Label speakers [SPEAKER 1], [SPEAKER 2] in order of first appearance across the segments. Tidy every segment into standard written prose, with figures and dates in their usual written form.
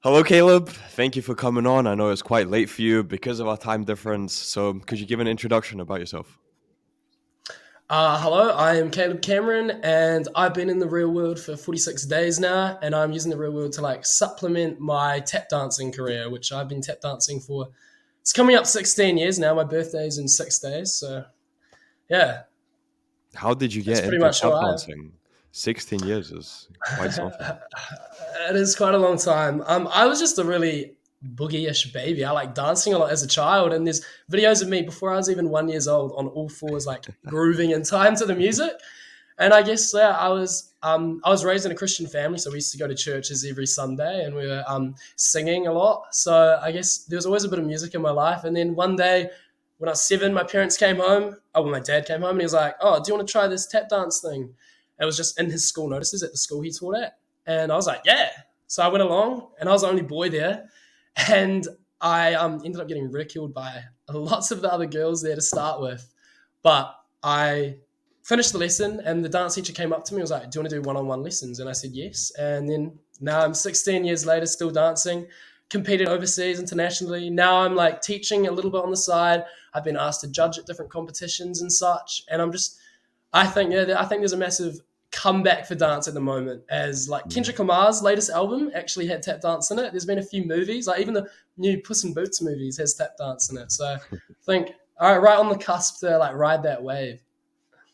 [SPEAKER 1] Hello, Caleb. Thank you for coming on. I know it's quite late for you because of our time difference. So, could you give an introduction about yourself?
[SPEAKER 2] Hello, I am Caleb Cameron, and I've been in the real world for 46 days now, and I'm using the real world to supplement my tap dancing career, which I've been tap dancing for. It's coming up 16 years now. My birthday's in 6 days, so yeah,
[SPEAKER 1] How did you
[SPEAKER 2] that's
[SPEAKER 1] get
[SPEAKER 2] pretty
[SPEAKER 1] into
[SPEAKER 2] much who
[SPEAKER 1] tap
[SPEAKER 2] I am.
[SPEAKER 1] dancing? 16 years is quite something.
[SPEAKER 2] It is quite a long time. I was just a really boogie-ish baby. I like dancing a lot as a child, and there's videos of me before I was even 1 years old on all fours, like grooving in time to the music. And I guess I was raised in a Christian family, so we used to go to churches every Sunday, and we were singing a lot. So I guess there was always a bit of music in my life. And then one day, when I was 7, my parents came home. Oh, well, my dad came home, and he was like, "Oh, do you want to try this tap dance thing?" It was just in his school notices at the school he taught at, and I was like, "Yeah." So I went along, and I was the only boy there, and I ended up getting ridiculed by lots of the other girls there to start with, but I finished the lesson, and the dance teacher came up to me and was like, "Do you want to do one-on-one lessons?" And I said yes. And then now I'm 16 years later, still dancing, competed overseas, internationally. Now I'm like teaching a little bit on the side. I've been asked to judge at different competitions and such. And I think there's a massive comeback for dance at the moment, as like
[SPEAKER 1] Mhm.
[SPEAKER 2] Kendrick Lamar's latest album actually had tap dance in it. There's been a few movies, like even the new Puss in Boots movies has tap dance in it. So I think, all right on the cusp to like ride that wave.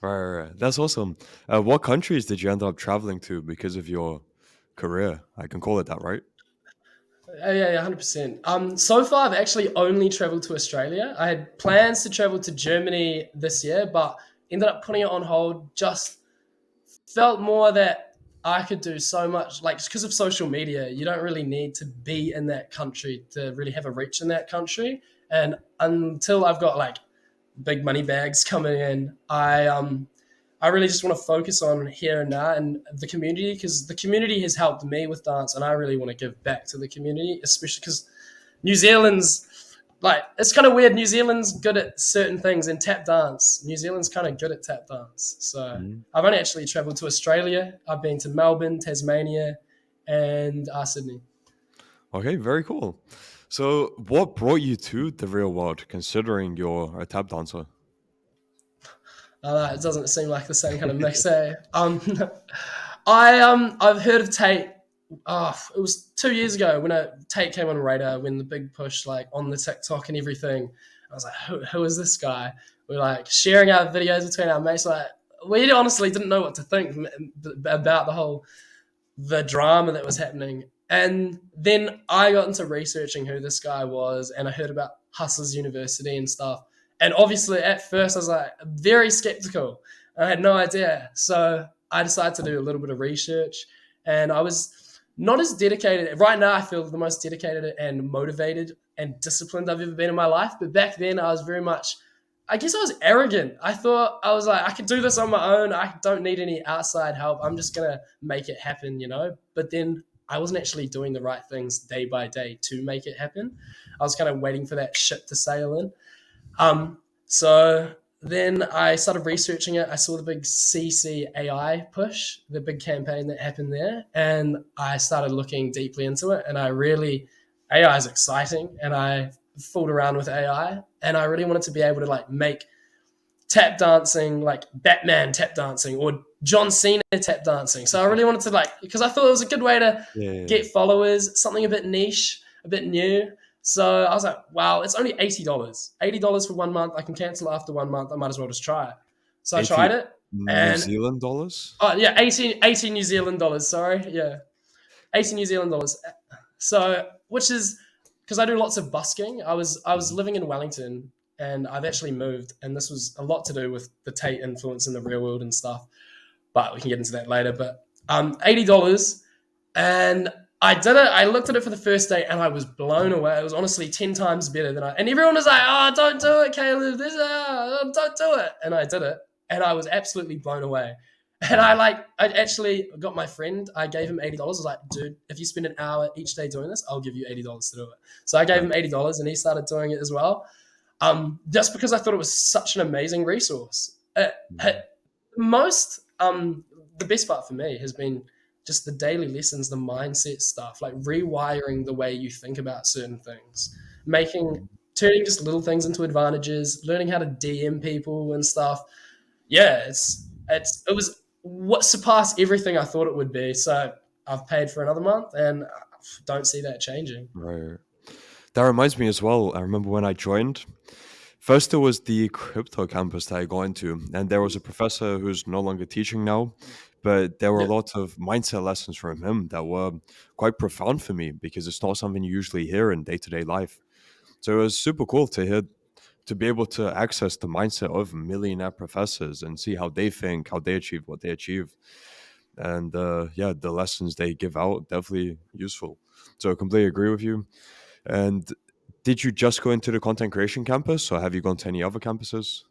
[SPEAKER 1] Right. That's awesome. What countries did you end up traveling to because of your career? I can call it that, right?
[SPEAKER 2] Yeah, 100%. So far I've actually only traveled to Australia. I had plans to travel to Germany this year, but ended up putting it on hold. Just felt more that I could do so much, like, because of social media. You don't really need to be in that country to really have a reach in that country. And until I've got like big money bags coming in, I really just want to focus on here and now and the community, because the community has helped me with dance, and I really want to give back to the community, especially because New Zealand's like, it's kind of weird. New Zealand's good at certain things in tap dance. New Zealand's kind of good at tap dance. So
[SPEAKER 1] Mhm.
[SPEAKER 2] I've only actually traveled to Australia. I've been to Melbourne, Tasmania, and Sydney.
[SPEAKER 1] Okay, very cool. So, what brought you to the real world, considering you're a tap dancer?
[SPEAKER 2] It doesn't seem like the same kind of mix, eh? I've heard of Tate. Oh, it was 2 years ago when Tate came on radar, when the big push, like on the TikTok and everything. I was like, who is this guy? We're like sharing our videos between our mates. Like, we honestly didn't know what to think about the drama that was happening. And then I got into researching who this guy was, and I heard about Hustlers University and stuff. And obviously, at first, I was like very skeptical. I had no idea. So I decided to do a little bit of research, and I was not as dedicated. Right now, I feel the most dedicated and motivated and disciplined I've ever been in my life. But back then, I was very much, I guess I was arrogant. I thought I was like, I can do this on my own. I don't need any outside help. I'm just going to make it happen. But then I wasn't actually doing the right things day by day to make it happen. I was kind of waiting for that ship to sail in. So then I started researching it. I saw the big CCAI push, the big campaign that happened there, and I started looking deeply into it. And AI is exciting, and I fooled around with AI, and I really wanted to be able to like make tap dancing like Batman tap dancing or John Cena tap dancing. So I really wanted to because I thought it was a good way to
[SPEAKER 1] Yeah.
[SPEAKER 2] get followers, something a bit niche, a bit new. So I was like, wow, it's only $80. $80 for 1 month. I can cancel after 1 month. I might as well just try it. So I tried
[SPEAKER 1] 80
[SPEAKER 2] it,
[SPEAKER 1] New
[SPEAKER 2] and
[SPEAKER 1] Zealand dollars?
[SPEAKER 2] oh yeah, 80 New Zealand dollars. Sorry. Yeah. 80 New Zealand dollars. So, which is because I do lots of busking. I was
[SPEAKER 1] Mhm.
[SPEAKER 2] living in Wellington, and I've actually moved, and this was a lot to do with the Tate influence in the real world and stuff. But we can get into that later. But $80, and I did it. I looked at it for the first day, and I was blown away. It was honestly 10 times better than I. And everyone was like, "Oh, don't do it, Caleb. Don't do it." And I did it, and I was absolutely blown away. And
[SPEAKER 1] Mhm.
[SPEAKER 2] I actually got my friend. I gave him $80. I was like, "Dude, if you spend an hour each day doing this, I'll give you $80 to do it." So I gave
[SPEAKER 1] Right.
[SPEAKER 2] him $80, and he started doing it as well. Just because I thought it was such an amazing resource.
[SPEAKER 1] Mhm.
[SPEAKER 2] Most The best part for me has been just the daily lessons, the mindset stuff, like rewiring the way you think about certain things, making
[SPEAKER 1] Mhm.
[SPEAKER 2] turning just little things into advantages, learning how to DM people and stuff. Yeah, it was what surpassed everything I thought it would be. So I've paid for another month, and I don't see that changing.
[SPEAKER 1] Right. That reminds me as well. I remember when I joined. First, there was the crypto campus that I got into, and there was a professor who's no longer teaching now, but there were a
[SPEAKER 2] Yeah.
[SPEAKER 1] lot of mindset lessons from him that were quite profound for me because it's not something you usually hear in day to day life. So it was super cool to hear, to be able to access the mindset of millionaire professors and see how they think, how they achieve what they achieve. And yeah, the lessons they give out definitely useful. So I completely agree with you. And did you just go into the content creation campus, or have you gone to any other campuses?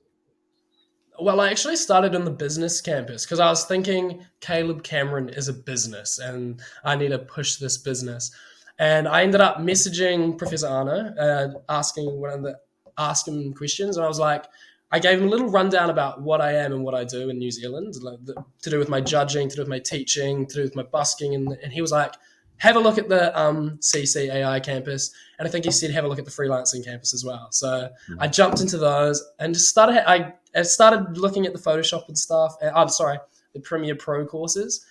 [SPEAKER 2] Well, I actually started on the business campus because I was thinking Caleb Cameron is a business and I need to push this business. And I ended up messaging Professor Arno, asking one of the ask him questions, and I was like, I gave him a little rundown about what I am and what I do in New Zealand, like to do with my judging, to do with my teaching, to do with my busking, and he was like, have a look at the CCAI campus, and I think he said have a look at the freelancing campus as well. So I
[SPEAKER 1] Mhm.
[SPEAKER 2] jumped into those and just started. I started looking at the Photoshop and stuff. I'm sorry, the Premiere Pro courses,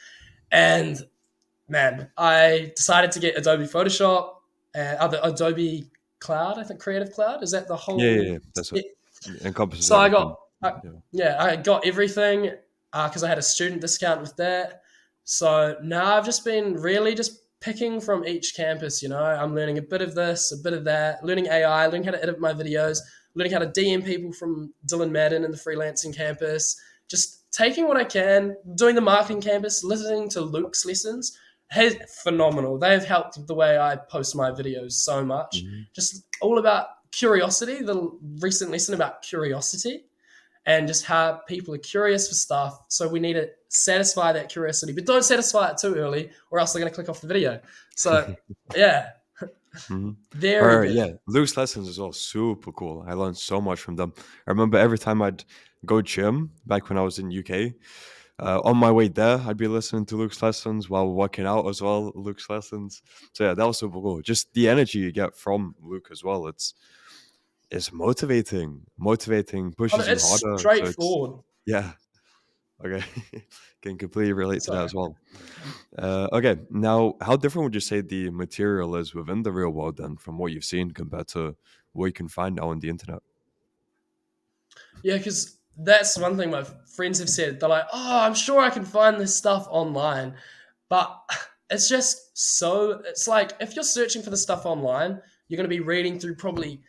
[SPEAKER 2] and man, I decided to get Adobe Photoshop, the Adobe Cloud. I think Creative Cloud is that the
[SPEAKER 1] Yeah, yeah,
[SPEAKER 2] whole.
[SPEAKER 1] yeah. That's it. Encompasses
[SPEAKER 2] So I
[SPEAKER 1] everything.
[SPEAKER 2] got, I,
[SPEAKER 1] Yeah.
[SPEAKER 2] yeah, I got everything because I had a student discount with that. So now I've just been really just picking from each campus. I'm learning a bit of this, a bit of that, learning AI, learning how to edit my videos, learning how to DM people from Dylan Madden and the freelancing campus. Just taking what I can, doing the marketing campus, listening to Luke's lessons. Hey, phenomenal. They have helped the way I post my videos so much.
[SPEAKER 1] Mhm.
[SPEAKER 2] Just all about curiosity, the recent lesson about curiosity and just how people are curious for stuff. So we need to satisfy that curiosity, but don't satisfy it too early or else they're going to click off the video. So, yeah,
[SPEAKER 1] Mhm.
[SPEAKER 2] very
[SPEAKER 1] Or
[SPEAKER 2] good.
[SPEAKER 1] yeah, Luke's lessons is all super cool. I learned so much from them. I remember every time I'd go gym back when I was in UK. On my way there, I'd be listening to Luke's lessons while working out as well. Luke's lessons. So yeah, that was super cool. Just the energy you get from Luke as well. It's motivating, pushes you
[SPEAKER 2] It's
[SPEAKER 1] harder. So it's
[SPEAKER 2] straightforward.
[SPEAKER 1] yeah. Okay, can completely relate to that
[SPEAKER 2] Sorry.
[SPEAKER 1] as well. Okay, now how different would you say the material is within the real world then, from what you've seen compared to what you can find now on the internet?
[SPEAKER 2] Yeah, because that's one thing my friends have said. They're like, oh, I'm sure I can find this stuff online. But it's just so, it's like if you're searching for the stuff online, you're going to be reading through probably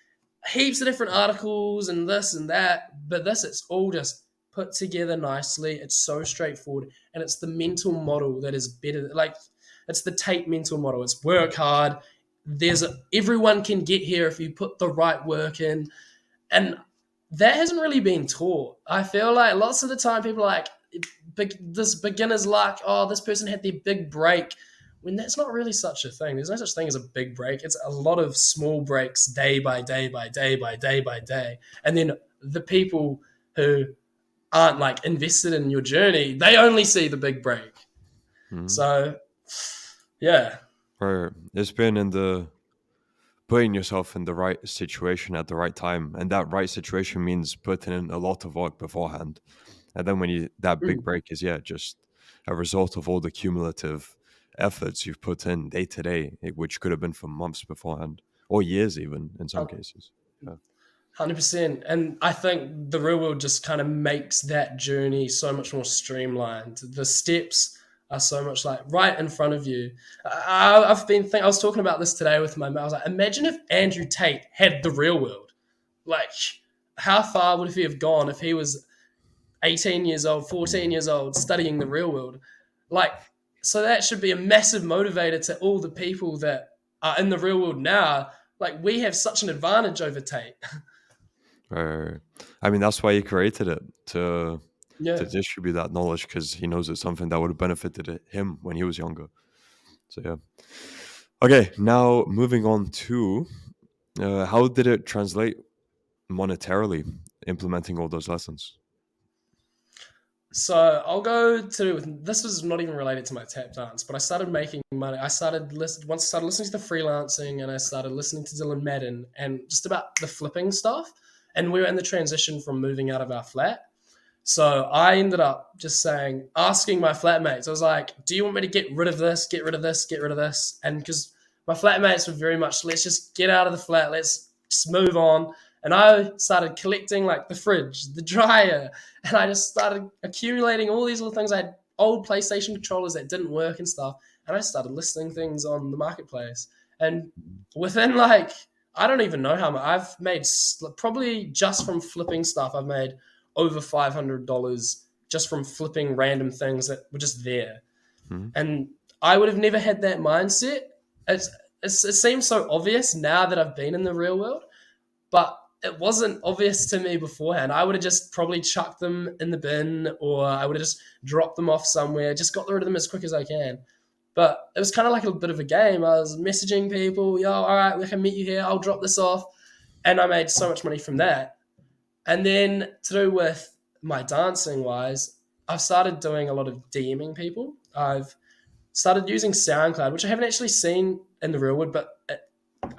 [SPEAKER 2] heaps of different articles and this and that. But this, it's all just put together nicely. It's so straightforward. And it's the mental model that is better. Like, it's the Tate mental model. It's work hard. Everyone can get here if you put the right work in. And that hasn't really been taught. I feel like lots of the time people are like, this beginner's luck. Oh, this person had their big break. When that's not really such a thing. There's no such thing as a big break. It's a lot of small breaks day by day by day by day by day. And then the people who aren't like invested in your journey, they only see the big break.
[SPEAKER 1] Mhm.
[SPEAKER 2] So yeah,
[SPEAKER 1] Or it's been in the putting yourself in the right situation at the right time, and that right situation means putting in a lot of work beforehand. And then when you that big
[SPEAKER 2] mm,
[SPEAKER 1] break is yeah, just a result of all the cumulative efforts you've put in day to day, which could have been for months beforehand or years even in some cases. Yeah.
[SPEAKER 2] 100%. And I think the real world just kind of makes that journey so much more streamlined. The steps are so much like right in front of you. I was talking about this today with my mate. I was like, imagine if Andrew Tate had the real world. Like, how far would he have gone if he was 18 years old, 14
[SPEAKER 1] Mm.
[SPEAKER 2] years old, studying the real world? Like, so that should be a massive motivator to all the people that are in the real world now. Like, we have such an advantage over Tate.
[SPEAKER 1] Right. I mean, that's why he created it to
[SPEAKER 2] Yeah.
[SPEAKER 1] distribute that knowledge because he knows it's something that would have benefited him when he was younger. So yeah. Okay, now moving on to how did it translate monetarily implementing all those lessons?
[SPEAKER 2] So I'll go to this was not even related to my tap dance, but I started making money. Once I started listening to the freelancing and I started listening to Dylan Madden and just about the flipping stuff. And we were in the transition from moving out of our flat. So I ended up just asking my flatmates, I was like, do you want me to get rid of this, get rid of this, get rid of this? And because my flatmates were very much, let's just get out of the flat, let's just move on. And I started collecting like the fridge, the dryer, and I just started accumulating all these little things. I had old PlayStation controllers that didn't work and stuff. And I started listing things on the marketplace. And within like, I don't even know how much I've made, probably just from flipping stuff, I've made over $500 just from flipping random things that were just there.
[SPEAKER 1] Mhm.
[SPEAKER 2] And I would have never had that mindset. It seems so obvious now that I've been in the real world, but it wasn't obvious to me beforehand. I would have just probably chucked them in the bin, or I would have just dropped them off somewhere, just got rid of them as quick as I can. But it was kind of like a bit of a game. I was messaging people, yo, all right, we can meet you here. I'll drop this off. And I made so much money from that. And then to do with my dancing wise, I've started doing a lot of DMing people. I've started using SoundCloud, which I haven't actually seen in the real world, but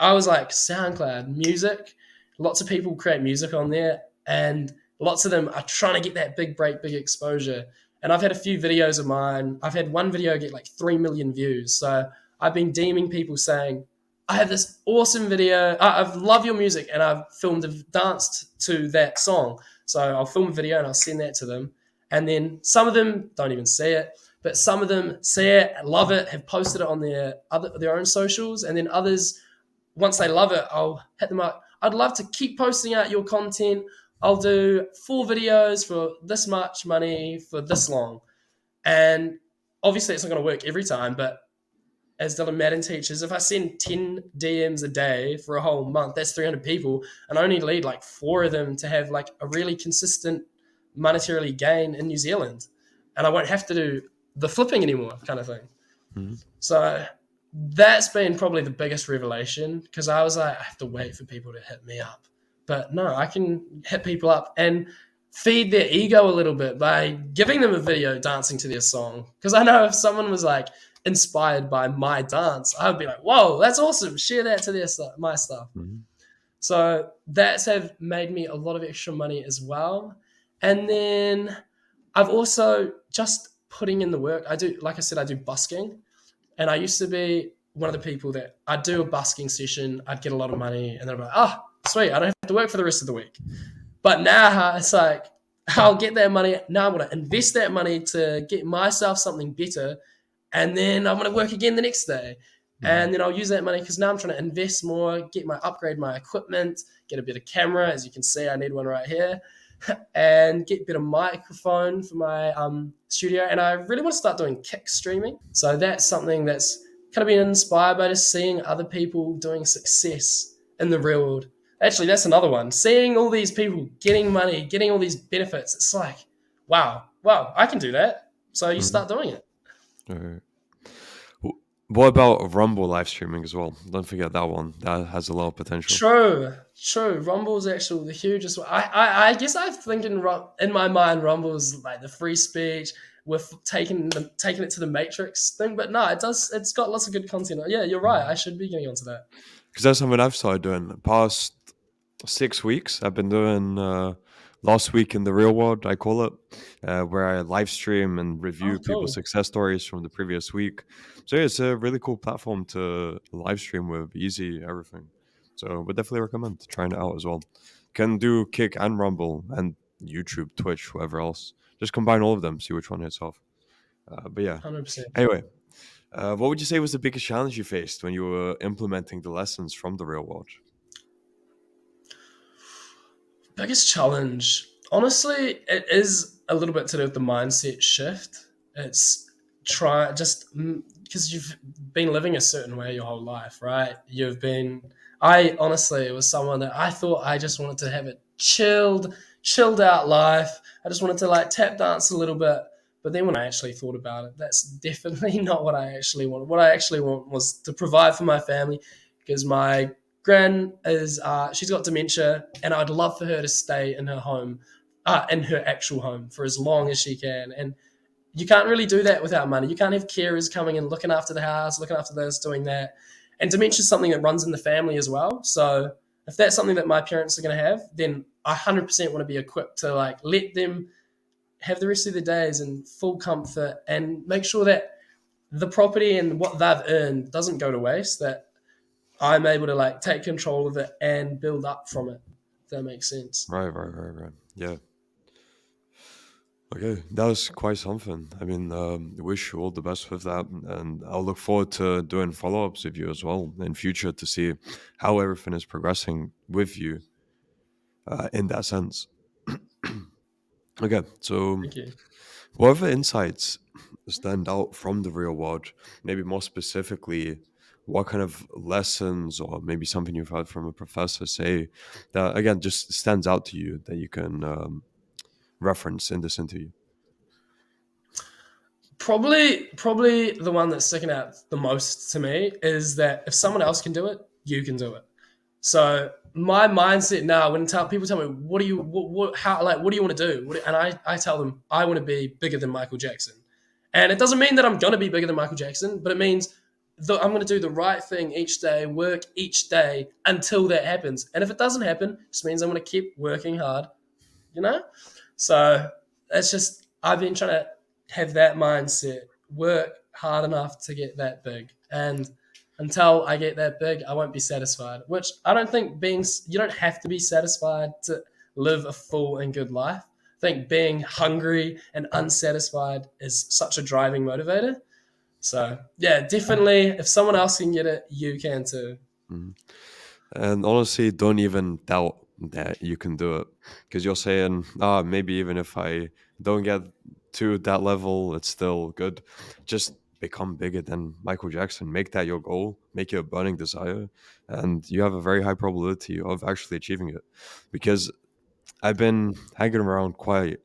[SPEAKER 2] I was like, SoundCloud, music. Lots of people create music on there, and lots of them are trying to get that big break, big exposure. And I've had a few videos of mine. I've had one video get like 3 million views. So I've been DMing people saying, I have this awesome video. I love your music, and I've danced to that song. So I'll film a video and I'll send that to them. And then some of them don't even see it, but some of them see it, love it, have posted it on their own socials, and then others, once they love it, I'll hit them up. I'd love to keep posting out your content. I'll do 4 videos for this much money for this long. And obviously, it's not going to work every time, but as Dylan Madden teaches, if I send 10 DMs a day for a whole month, that's 300 people, and I only lead like 4 of them to have like a really consistent monetarily gain in New Zealand. And I won't have to do the flipping anymore, kind of thing.
[SPEAKER 1] Mhm.
[SPEAKER 2] So that's been probably the biggest revelation, because I was like, I have to wait for people to hit me up. But no, I can hit people up and feed their ego a little bit by giving them a video dancing to their song. Because I know if someone was like inspired by my dance, I would be like, whoa, that's awesome. Share that to my stuff.
[SPEAKER 1] Mhm.
[SPEAKER 2] So that's have made me a lot of extra money as well. And then I've also just putting in the work. I do, like I said, I do busking. And I used to be one of the people that I'd do a busking session, I'd get a lot of money, and then I'd be like, oh, sweet, I don't have to work for the rest of the week. But now it's like, I'll get that money. Now I'm going to invest that money to get myself something better. And then I'm going to work again the next day.
[SPEAKER 1] Mhm.
[SPEAKER 2] And then I'll use that money because now I'm trying to invest more, upgrade my equipment, get a better camera. As you can see, I need one right here, and get a better microphone for my studio. And I really want to start doing kick streaming. So that's something that's kind of been inspired by just seeing other people doing success in the real world. Actually, that's another one. Seeing all these people getting money, getting all these benefits. It's like, wow, I can do that. So you
[SPEAKER 1] Mhm.
[SPEAKER 2] start doing it.
[SPEAKER 1] Alright. What about Rumble live streaming as well? Don't forget that one. That has a lot of potential.
[SPEAKER 2] True. Rumble's actually the hugest one. I guess I think in my mind, Rumble's like the free speech with taking it to the Matrix thing. But no, it does. It's got lots of good content. Yeah, you're right. I should be getting onto that.
[SPEAKER 1] Because that's something I've started doing the past 6 weeks. I've been doing last week in the real world, I call it, where I live stream and review
[SPEAKER 2] Oh,
[SPEAKER 1] people's
[SPEAKER 2] cool.
[SPEAKER 1] success stories from the previous week. So yeah, it's a really cool platform to live stream with, easy everything. So would definitely recommend trying it out as well. Can do Kick and Rumble and YouTube, Twitch, whatever else. Just combine all of them, see which one hits off. But yeah.
[SPEAKER 2] 100%.
[SPEAKER 1] Anyway, what would you say was the biggest challenge you faced when you were implementing the lessons from the real world?
[SPEAKER 2] Biggest challenge, honestly, it is a little bit to do with the mindset shift. It's try just because you've been living a certain way your whole life, right? I honestly was someone that I thought I just wanted to have a chilled out life. I just wanted to like tap dance a little bit. But then when I actually thought about it, that's definitely not what I actually want. What I actually want was to provide for my family, because my Gran is she's got dementia, and I'd love for her to stay in her home in her actual home for as long as she can. And you can't really do that without money. You can't have carers coming and looking after the house, looking after this, doing that. And dementia is something that runs in the family as well. So if that's something that my parents are going to have, then I 100% want to be equipped to like let them have the rest of their days in full comfort and make sure that the property and what they've earned doesn't go to waste, that I'm able to like take control of it and build up from it. If that makes sense.
[SPEAKER 1] Right, right, right, right. Yeah. Okay, that was quite something. I mean, wish you all the best with that, and I'll look forward to doing follow-ups with you as well in future to see how everything is progressing with you in that sense. Okay, so
[SPEAKER 2] Thank you.
[SPEAKER 1] what other insights stand out from the real world? Maybe more specifically, what kind of lessons or maybe something you've heard from a professor say that again just stands out to you that you can reference in this interview?
[SPEAKER 2] Probably the one that's sticking out the most to me is that if someone else can do it, you can do it. So my mindset now, when people tell me, "What do you, how, like, what do you want to do?" And I tell them, I want to be bigger than Michael Jackson. And it doesn't mean that I'm gonna be bigger than Michael Jackson, but it means that I'm gonna do the right thing each day, work each day until that happens. And if it doesn't happen, it just means I'm gonna keep working hard, you know. So it's just I've been trying to have that mindset, work hard enough to get that big, and until I get that big, I won't be satisfied. Which I don't think you don't have to be satisfied to live a full and good life. I think being hungry and unsatisfied is such a driving motivator. So yeah, definitely, if someone else can get it, you can too.
[SPEAKER 1] Mhm. And honestly, don't even doubt that you can do it because you're saying, ah, maybe even if I don't get to that level, it's still good. Just become bigger than Michael Jackson. Make that your goal, make it a burning desire, and you have a very high probability of actually achieving it. Because I've been hanging around quite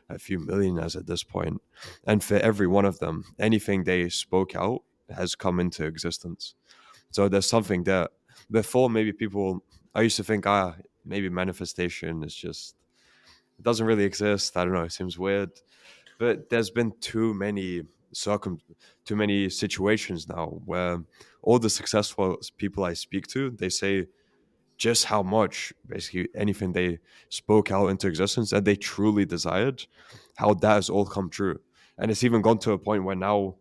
[SPEAKER 1] a few millionaires at this point, and for every one of them, anything they spoke out has come into existence. So there's something that before maybe people I used to think maybe manifestation is just it doesn't really exist. I don't know, it seems weird. But there's been circum too many situations now where all the successful people I speak to, they say just how much basically anything they spoke out into existence that they truly desired, how that has all come true. And it's even gone to a point where now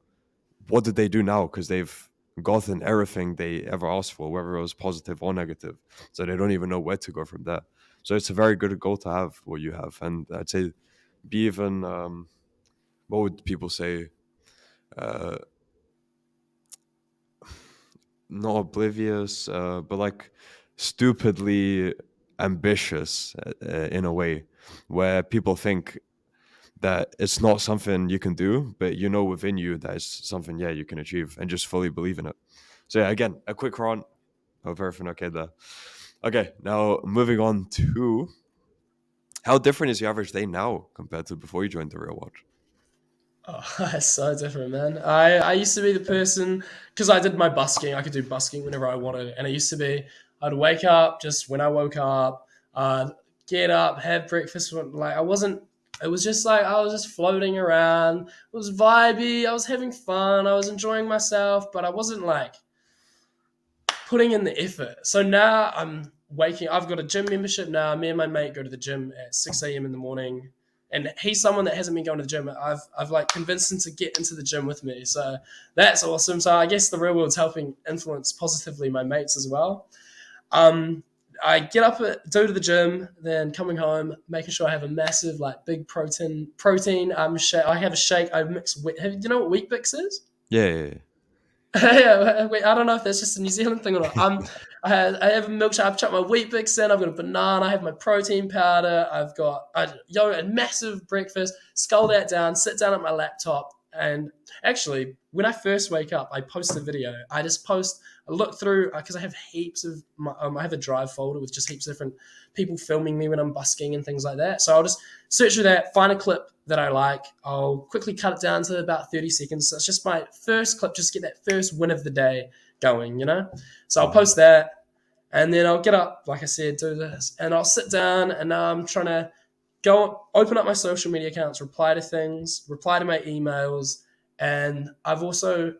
[SPEAKER 1] what did they do now? Because they've gotten everything they ever asked for, whether it was positive or negative. So they don't even know where to go from there. So it's a very good goal to have what you have. And I'd say be even, what would people say? Uh, Not oblivious, but like stupidly ambitious in a way where people think that it's not something you can do, but you know within you that it's something, yeah, you can achieve and just fully believe in it. So yeah, again, a quick run. Hope everything okay there. Okay, now moving on to how different is your average day now compared to before you joined the real world?
[SPEAKER 2] Oh, it's so different, man. I used to be the person because I did my busking. I could do busking whenever I wanted, and it used to be I'd wake up just when I woke up, get up, have breakfast. Like I wasn't. It was just like I was just floating around. It was vibey. I was having fun. I was enjoying myself, but I wasn't like putting in the effort. So now I'm waking. I've got a gym membership now. Me and my mate go to the gym at 6 a.m. in the morning, and he's someone that hasn't been going to the gym. I've like convinced him to get into the gym with me. So that's awesome. So I guess the real world's helping influence positively my mates as well. Um, I get up, do to the gym, then coming home, making sure I have a massive, like, big protein. Shake. I have a shake. I mix. Do you know what Wheat Bix is?
[SPEAKER 1] Yeah, yeah, yeah.
[SPEAKER 2] Yeah, wait, I don't know if that's just a New Zealand thing or not. I have a milkshake. I've chucked my wheat bix in. I've got a banana. I have my protein powder. I've got a massive breakfast. Scull that down. Sit down at my laptop. And actually, when I first wake up, I post a video. I just post. I look through because I have heaps of. I have a drive folder with just heaps of different people filming me when I'm busking and things like that. So I'll just search for that, find a clip that I like. I'll quickly cut it down to about 30 seconds. So it's just my first clip, just get that first win of the day going, you know? So I'll
[SPEAKER 1] Mhm.
[SPEAKER 2] post that and then I'll get up, like I said, do this, and I'll sit down and now I'm trying to go open up my social media accounts, reply to things, reply to my emails, and I've also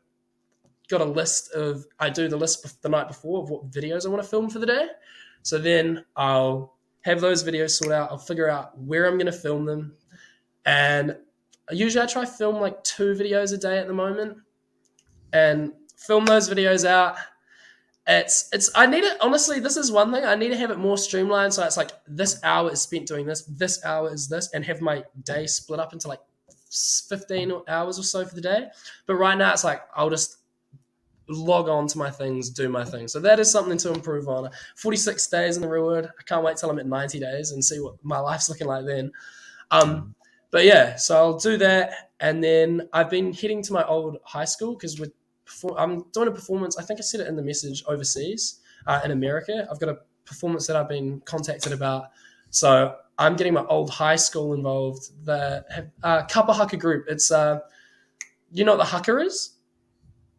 [SPEAKER 2] got a list of I do the list the night before of what videos I want to film for the day. So then I'll have those videos sorted out. I'll figure out where I'm going to film them, and usually I try to film like 2 videos a day at the moment, and film those videos out. It's I need it honestly. This is one thing I need to have it more streamlined. So it's like this hour is spent doing this, this hour is this, and have my day split up into like 15 hours or so for the day. But right now it's like I'll just log on to my things, do my thing. So that is something to improve on. 46 days in the real world. I can't wait till I'm at 90 days and see what my life's looking like then. Um,
[SPEAKER 1] Mhm.
[SPEAKER 2] but yeah, so I'll do that, and then I've been heading to my old high school because I'm doing a performance. I think I said it in the message overseas in America. I've got a performance that I've been contacted about, so I'm getting my old high school involved. The Kappa Haka group. It's you know what the haka is?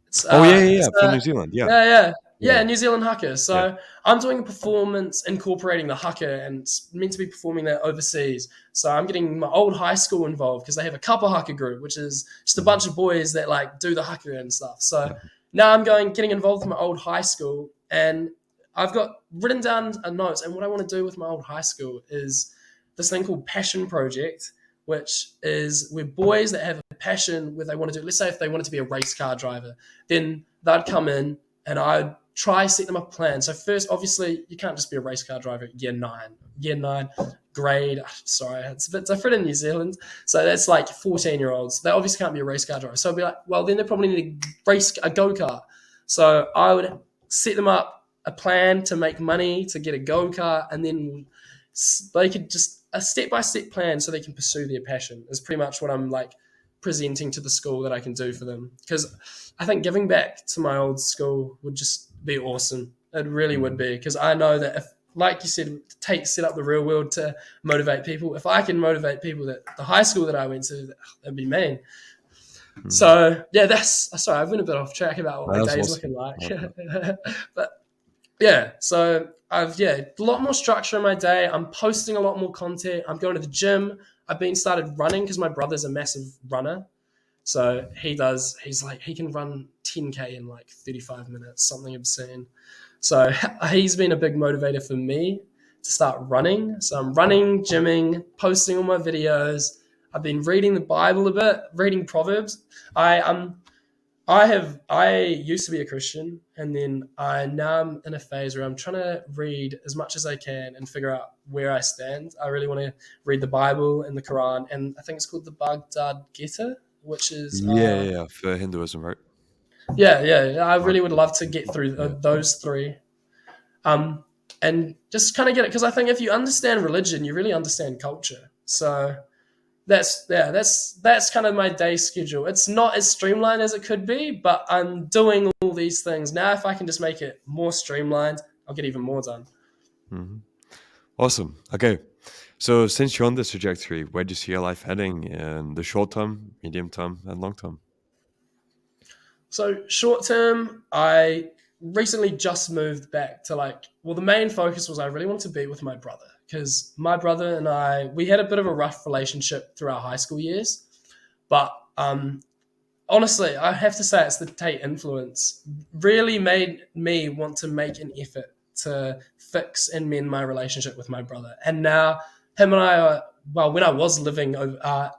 [SPEAKER 2] It's
[SPEAKER 1] Oh yeah, yeah,
[SPEAKER 2] it's
[SPEAKER 1] yeah. For New Zealand, yeah,
[SPEAKER 2] yeah, yeah,
[SPEAKER 1] yeah,
[SPEAKER 2] yeah, New Zealand haka.
[SPEAKER 1] yeah.
[SPEAKER 2] So I'm doing a performance incorporating the haka, and it's meant to be performing that overseas. So I'm getting my old high school involved because they have a couple haka group, which is just a
[SPEAKER 1] Mhm.
[SPEAKER 2] bunch of boys that like do the haka and stuff. So
[SPEAKER 1] Yeah.
[SPEAKER 2] now I'm getting involved with my old high school, and I've got written down a notes. And what I want to do with my old high school is this thing called Passion Project, which is where boys that have a passion where they want to do. Let's say if they wanted to be a race car driver, then they'd come in and I'd try set them up a plan. So first, obviously, you can't just be a race car driver at year nine grade. Sorry, it's a bit different in New Zealand. So that's like 14-year-olds. They obviously can't be a race car driver. So I'd be like, well, then they probably need a go-kart. So I would set them up a plan to make money to get a go-kart, and then they could just a step-by-step plan so they can pursue their passion is pretty much what I'm like presenting to the school that I can do for them, because I think giving back to my old school would just be awesome. It really would
[SPEAKER 1] Mhm.
[SPEAKER 2] be, because I know that if, like you said, set up the real world to motivate people. If I can motivate people that the high school that I went to, that'd be mean.
[SPEAKER 1] Mhm.
[SPEAKER 2] So yeah, that's sorry, I went a bit off track about what my
[SPEAKER 1] That's
[SPEAKER 2] day's
[SPEAKER 1] awesome.
[SPEAKER 2] looking like.
[SPEAKER 1] I love that.
[SPEAKER 2] But yeah, so I've a lot more structure in my day. I'm posting a lot more content. I'm going to the gym. I've been started running because my brother's a massive runner. So he's like, he can run 10K in like 35 minutes, something obscene. So he's been a big motivator for me to start running. So I'm running, gymming, posting all my videos. I've been reading the Bible a bit, reading Proverbs. I used to be a Christian, and then I now I'm in a phase where I'm trying to read as much as I can and figure out where I stand. I really want to read the Bible and the Quran, and I think it's called the Baghdad Gita, which is
[SPEAKER 1] Yeah, yeah, yeah. For Hinduism, right?
[SPEAKER 2] yeah. I
[SPEAKER 1] Right.
[SPEAKER 2] really would love to get through
[SPEAKER 1] Yeah.
[SPEAKER 2] those three, um, and just kind of get it, because I think if you understand religion, you really understand culture. So that's kind of my day schedule. It's not as streamlined as it could be, but I'm doing all these things now. If I can just make it more streamlined, I'll get even more done.
[SPEAKER 1] Mhm. Awesome. Okay. So since you're on this trajectory, where do you see your life heading in the short term, medium term, and long term?
[SPEAKER 2] So short term, I recently just moved back to the main focus was I really wanted to be with my brother, because my brother and we had a bit of a rough relationship through our high school years, but honestly, I have to say it's the Tate influence really made me want to make an effort to fix and mend my relationship with my brother. And now him and I are, well, when I was living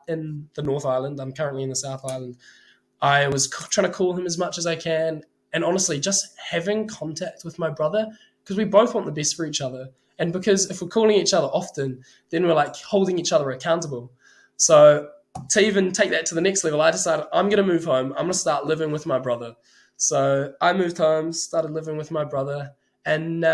[SPEAKER 2] in the North Island, I'm currently in the South Island. I was trying to call him as much as I can, and honestly, just having contact with my brother, because we both want the best for each other, and because if we're calling each other often, then we're like holding each other accountable. So to even take that to the next level, I decided I'm going to move home. I'm going to start living with my brother. So I moved home, started living with my brother, and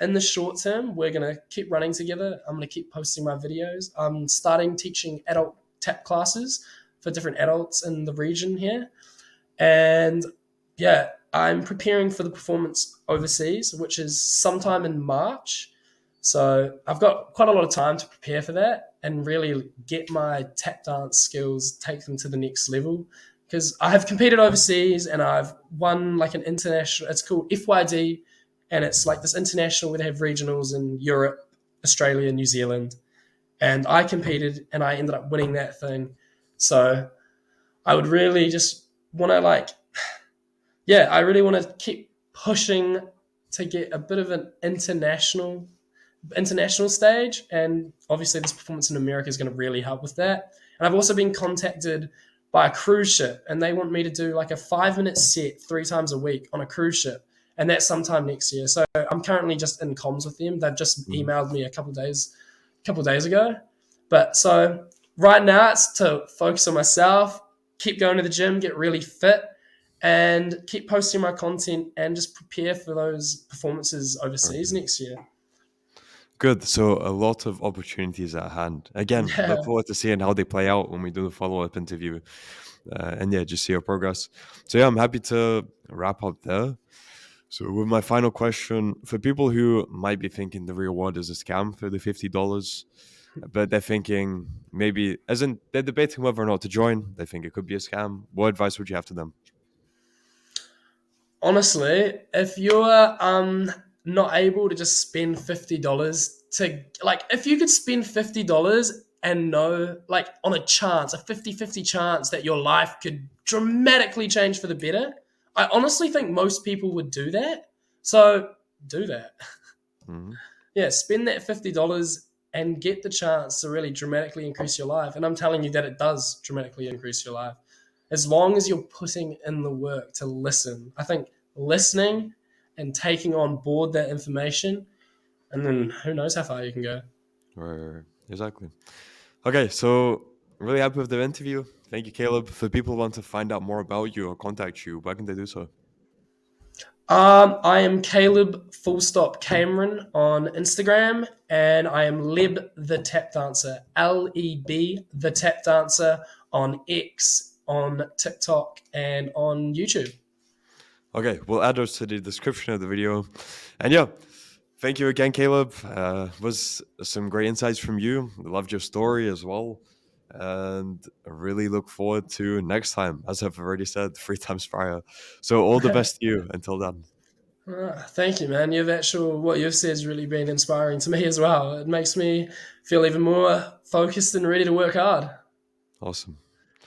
[SPEAKER 2] in the short term, we're going to keep running together. I'm going to keep posting my videos. I'm starting teaching adult tap classes for different adults in the region here. And yeah, I'm preparing for the performance overseas, which is sometime in March. So I've got quite a lot of time to prepare for that and really get my tap dance skills, take them to the next level. Because I have competed overseas and I've won like an international, it's called FYD, and it's like this international where they have regionals in Europe, Australia, New Zealand. and I competed and I ended up winning that thing. So I would really just want to like, yeah, I really want to keep pushing to get a bit of an international stage, and obviously this performance in America is going to really help with that. And I've also been contacted by a cruise ship, and they want me to do like a 5 minute set 3 times a week on a cruise ship, and that's sometime next year. So I'm currently just in comms with them. They've just
[SPEAKER 1] Mhm.
[SPEAKER 2] emailed me a couple days ago. But so right now it's to focus on myself, keep going to the gym, get really fit, and keep posting my content and just prepare for those performances overseas
[SPEAKER 1] Alright.
[SPEAKER 2] next year.
[SPEAKER 1] Good. So a lot of opportunities at hand. Again, look
[SPEAKER 2] Yeah.
[SPEAKER 1] forward to seeing how they play out when we do the follow-up interview. And yeah, just see your progress. So yeah, I'm happy to wrap up there. So with my final question, for people who might be thinking the reward is a scam for the $50, but they're thinking maybe, as in they're debating whether or not to join, they think it could be a scam. What advice would you have to them?
[SPEAKER 2] Honestly, if you're not able to just spend $50 to like if you could spend $50 and know like on a chance, a 50-50 chance that your life could dramatically change for the better, I honestly think most people would do that. So do that.
[SPEAKER 1] Hmm.
[SPEAKER 2] Yeah, spend that $50 and get the chance to really dramatically increase your life. And I'm telling you that it does dramatically increase your life. As long as you're putting in the work to listen. I think listening and taking on board that information, and then who knows how far you can go.
[SPEAKER 1] Right, exactly. Okay, so really happy with the interview. Thank you, Caleb. For people who want to find out more about you or contact you, where can they do so?
[SPEAKER 2] I am Caleb full stop Cameron on Instagram, and I am Leb the Tap Dancer, Leb the Tap Dancer on X, on TikTok, and on YouTube.
[SPEAKER 1] Okay, we'll add those to the description of the video. And yeah, thank you again, Caleb. Was some great insights from you. Loved your story as well. And I really look forward to next time, as I've already said 3 times prior. So all the best to you until then.
[SPEAKER 2] Thank you, man. What you've said has really been inspiring to me as well. It makes me feel even more focused and ready to work hard.
[SPEAKER 1] Awesome.